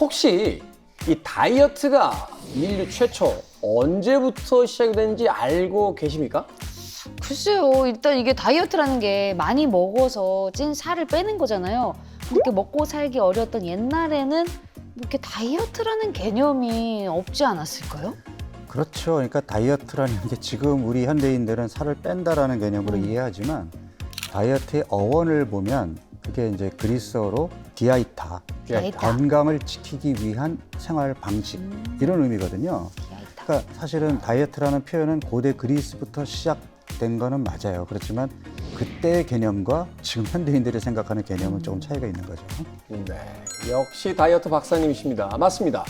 혹시 이 다이어트가 인류 최초 언제부터 시작이 됐는지 알고 계십니까? 글쎄요, 일단 이게 다이어트라는 게 많이 먹어서 찐 살을 빼는 거잖아요. 그렇게 먹고 살기 어려웠던 옛날에는 이렇게 다이어트라는 개념이 없지 않았을까요? 그렇죠. 그러니까 다이어트라는 게 지금 우리 현대인들은 살을 뺀다라는 개념으로 이해하지만 다이어트의 어원을 보면 그게 이제 그리스어로 디아이타, 디아이타. 건강을 지키기 위한 생활 방식 이런 의미거든요. 디아이타. 그러니까 사실은 다이어트라는 표현은 고대 그리스부터 시작된 거는 맞아요. 그렇지만 그때의 개념과 지금 현대인들이 생각하는 개념은 조금 차이가 있는 거죠. 네, 역시 다이어트 박사님이십니다. 맞습니다.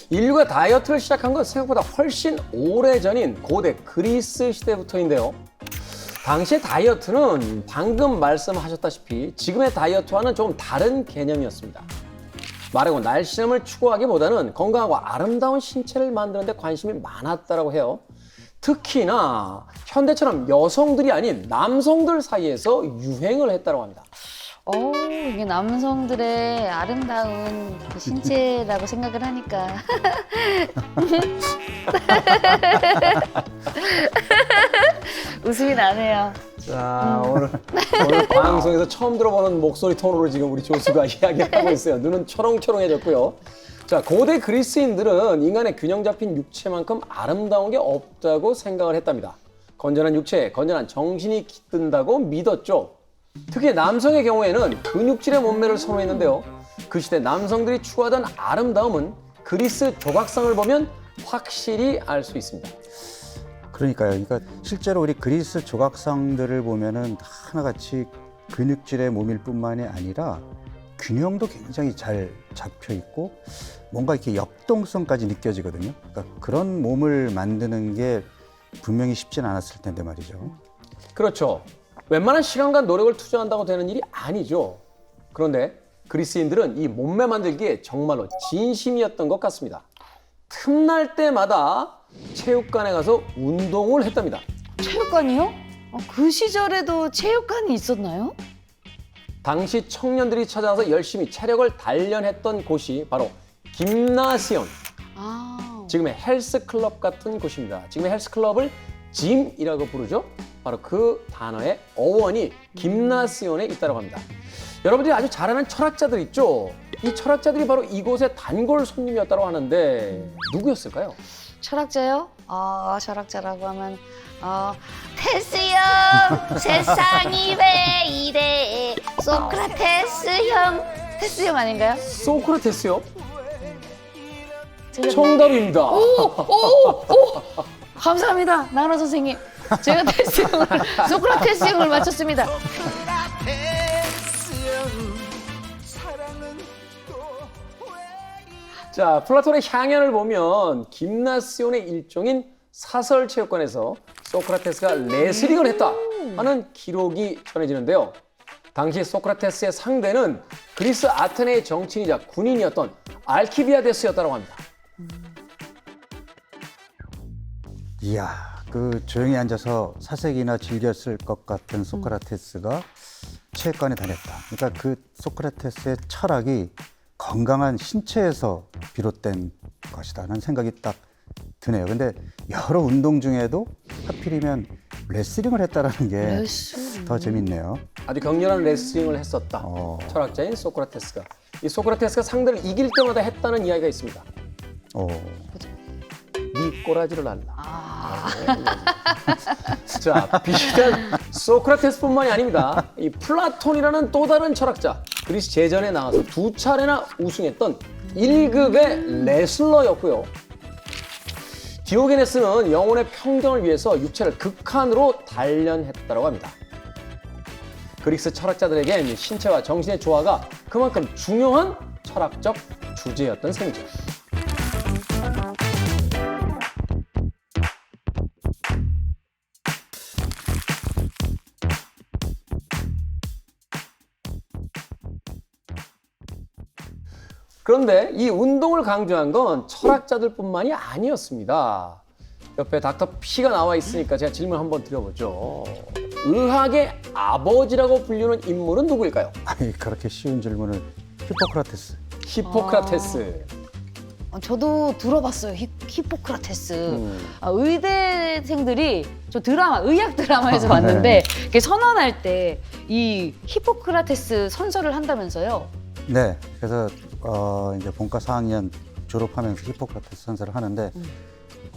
인류가 다이어트를 시작한 건 생각보다 훨씬 오래전인 고대 그리스 시대부터인데요. 당시의 다이어트는 방금 말씀하셨다시피 지금의 다이어트와는 조금 다른 개념이었습니다. 마르고 날씬함을 추구하기보다는 건강하고 아름다운 신체를 만드는 데 관심이 많았다고 해요. 특히나 현대처럼 여성들이 아닌 남성들 사이에서 유행을 했다고 합니다. 이게 남성들의 아름다운 그 신체라고 생각을 하니까 웃음이 나네요. 자, 오늘 방송에서 처음 들어보는 목소리 톤으로 지금 우리 조수가 이야기를 하고 있어요. 눈은 초롱초롱해졌고요. 자, 고대 그리스인들은 인간의 균형 잡힌 육체만큼 아름다운 게 없다고 생각을 했답니다. 건전한 육체에 건전한 정신이 깃든다고 믿었죠. 특히 남성의 경우에는 근육질의 몸매를 선호했는데요. 그 시대 남성들이 추구하던 아름다움은 그리스 조각상을 보면 확실히 알 수 있습니다. 그러니까요. 그러니까 실제로 우리 그리스 조각상들을 보면은 하나같이 근육질의 몸일 뿐만이 아니라 균형도 굉장히 잘 잡혀 있고 뭔가 이렇게 역동성까지 느껴지거든요. 그러니까 그런 몸을 만드는 게 분명히 쉽진 않았을 텐데 말이죠. 그렇죠. 웬만한 시간과 노력을 투자한다고 되는 일이 아니죠. 그런데 그리스인들은 이 몸매 만들기에 정말로 진심이었던 것 같습니다. 틈날 때마다 체육관에 가서 운동을 했답니다. 체육관이요? 그 시절에도 체육관이 있었나요? 당시 청년들이 찾아와서 열심히 체력을 단련했던 곳이 바로 김나시온, 지금의 헬스클럽 같은 곳입니다. 지금의 헬스클럽을 짐이라고 부르죠. 바로 그 단어의 어원이 김나시온에 있다고 합니다. 여러분들이 아주 잘 아는 철학자들 있죠? 이 철학자들이 바로 이곳의 단골 손님이었다고 하는데 누구였을까요? 철학자요? 철학자라고 하면 테스 형, 세상이 왜 이래? 소크라테스 형, 테스 형 아닌가요? 소크라테스요? 틀렸나요? 정답입니다. 감사합니다, 나훈아 선생님. 제가 테스 형을, 소크라테스 형을 맞췄습니다. 자, 플라톤의 향연을 보면 김나시온의 일종인 사설체육관에서 소크라테스가 레슬링을 했다 하는 기록이 전해지는데요. 당시 소크라테스의 상대는 그리스 아테네의 정치인이자 군인이었던 알키비아데스였다고 합니다. 이야, 그 조용히 앉아서 사색이나 즐겼을 것 같은 소크라테스가 체육관에 다녔다. 그러니까 그 소크라테스의 철학이 건강한 신체에서 비롯된 것이다라는 생각이 딱 드네요. 근데 여러 운동 중에도 하필이면 레슬링을 했다라는 게 레슬링. 더 재밌네요. 아주 격렬한 레슬링을 했었다. 철학자인 소크라테스가. 이 소크라테스가 상대를 이길 때마다 했다는 이야기가 있습니다. 네 꼬라지를 알라. 자, 비단 소크라테스뿐만이 아닙니다. 이 플라톤이라는 또 다른 철학자, 그리스 제전에 나가서 2차례나 우승했던 1급의 레슬러였고요. 디오게네스는 영혼의 평정을 위해서 육체를 극한으로 단련했다고 합니다. 그리스 철학자들에겐 신체와 정신의 조화가 그만큼 중요한 철학적 주제였던 셈이죠. 그런데 이 운동을 강조한 건 철학자들뿐만이 아니었습니다. 옆에 닥터 P가 나와 있으니까 제가 질문 한번 드려보죠. 의학의 아버지라고 불리는 인물은 누구일까요? 아니, 그렇게 쉬운 질문을. 히포크라테스. 히포크라테스. 저도 들어봤어요. 히포크라테스. 음. 의대생들이 저 드라마, 의학 드라마에서 봤는데 이렇게 선언할 때 이 히포크라테스 선서를 한다면서요? 네, 그래서 이제 본과 4학년 졸업하면서 히포크라테스 선서를 하는데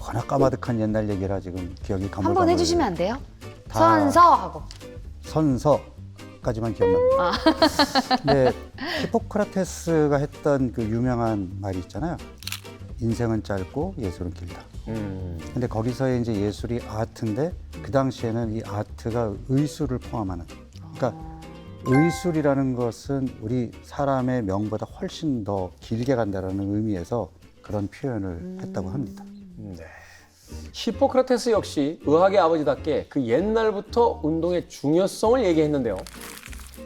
워낙 까마득한 옛날 얘기라 지금 기억이 가물가물. 한번 해주시면 안 돼요? 다- 선서하고. 선서까지만 기억납니다. 근데 히포크라테스가 했던 그 유명한 말이 있잖아요. 인생은 짧고 예술은 길다. 근데 거기서의 이제 예술이 아트인데 그 당시에는 이 아트가 의술을 포함하는. 그러니까 의술이라는 것은 우리 사람의 명보다 훨씬 더 길게 간다라는 의미에서 그런 표현을 했다고 합니다. 네. 히포크라테스 역시 의학의 아버지답게 그 옛날부터 운동의 중요성을 얘기했는데요.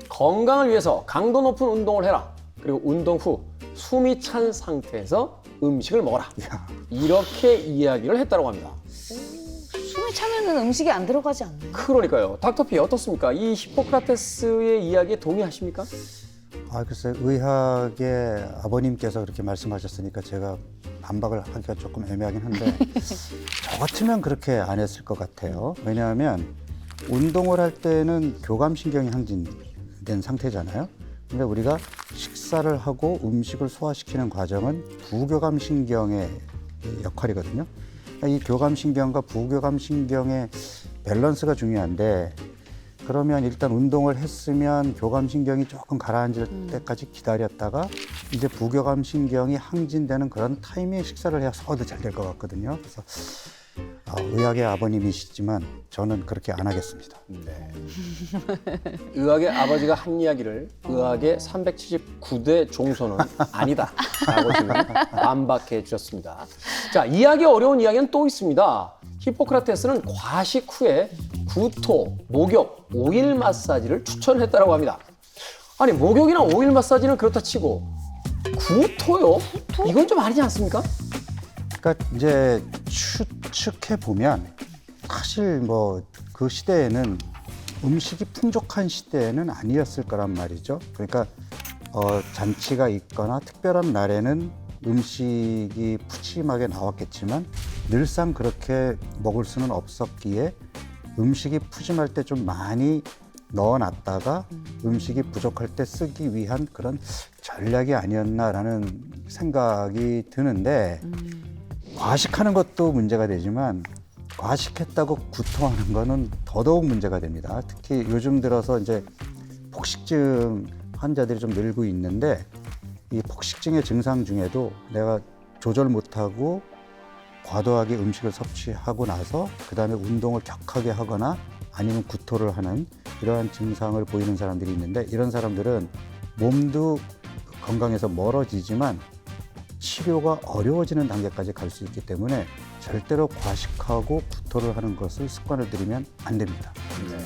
건강을 위해서 강도 높은 운동을 해라. 그리고 운동 후 숨이 찬 상태에서 음식을 먹어라. 이야. 이렇게 이야기를 했다고 합니다. 숨이 차면은 음식이 안 들어가지 않나요? 그러니까요. 닥터피 어떻습니까? 이 히포크라테스의 이야기에 동의하십니까? 글쎄 의학의 아버님께서 그렇게 말씀하셨으니까 제가 반박을 하기가 조금 애매하긴 한데 저 같으면 그렇게 안 했을 것 같아요. 왜냐하면 운동을 할 때는 교감신경이 항진된 상태잖아요. 근데 우리가 식사를 하고 음식을 소화시키는 과정은 부교감신경의 역할이거든요. 이 교감신경과 부교감신경의 밸런스가 중요한데 그러면 일단 운동을 했으면 교감신경이 조금 가라앉을 때까지 기다렸다가 이제 부교감신경이 항진되는 그런 타이밍에 식사를 해야 소화도 잘 될 것 같거든요. 그래서 의학의 아버님이시지만 저는 그렇게 안 하겠습니다. 네. 의학의 아버지가 한 이야기를 의학의 379대 종소는 아니다라고 지금 반박해 주셨습니다. 자, 이야기 어려운 이야기는 또 있습니다. 히포크라테스는 과식 후에 구토, 목욕, 오일 마사지를 추천했다고 합니다. 아니 목욕이나 오일 마사지는 그렇다 치고 구토요? 이건 좀 아니지 않습니까? 그러니까 이제 추측해 보면 사실 뭐 그 시대에는 음식이 풍족한 시대에는 아니었을 거란 말이죠. 그러니까 잔치가 있거나 특별한 날에는 음식이 푸짐하게 나왔겠지만 늘상 그렇게 먹을 수는 없었기에 음식이 푸짐할 때 좀 많이 넣어놨다가 음식이 부족할 때 쓰기 위한 그런 전략이 아니었나라는 생각이 드는데 과식하는 것도 문제가 되지만 과식했다고 구토하는 거는 더더욱 문제가 됩니다. 특히 요즘 들어서 이제 폭식증 환자들이 좀 늘고 있는데 이 폭식증의 증상 중에도 내가 조절 못하고 과도하게 음식을 섭취하고 나서 그 다음에 운동을 격하게 하거나 아니면 구토를 하는 이러한 증상을 보이는 사람들이 있는데 이런 사람들은 몸도 건강에서 멀어지지만 치료가 어려워지는 단계까지 갈 수 있기 때문에 절대로 과식하고 구토를 하는 것을 습관을 들이면 안 됩니다. 네.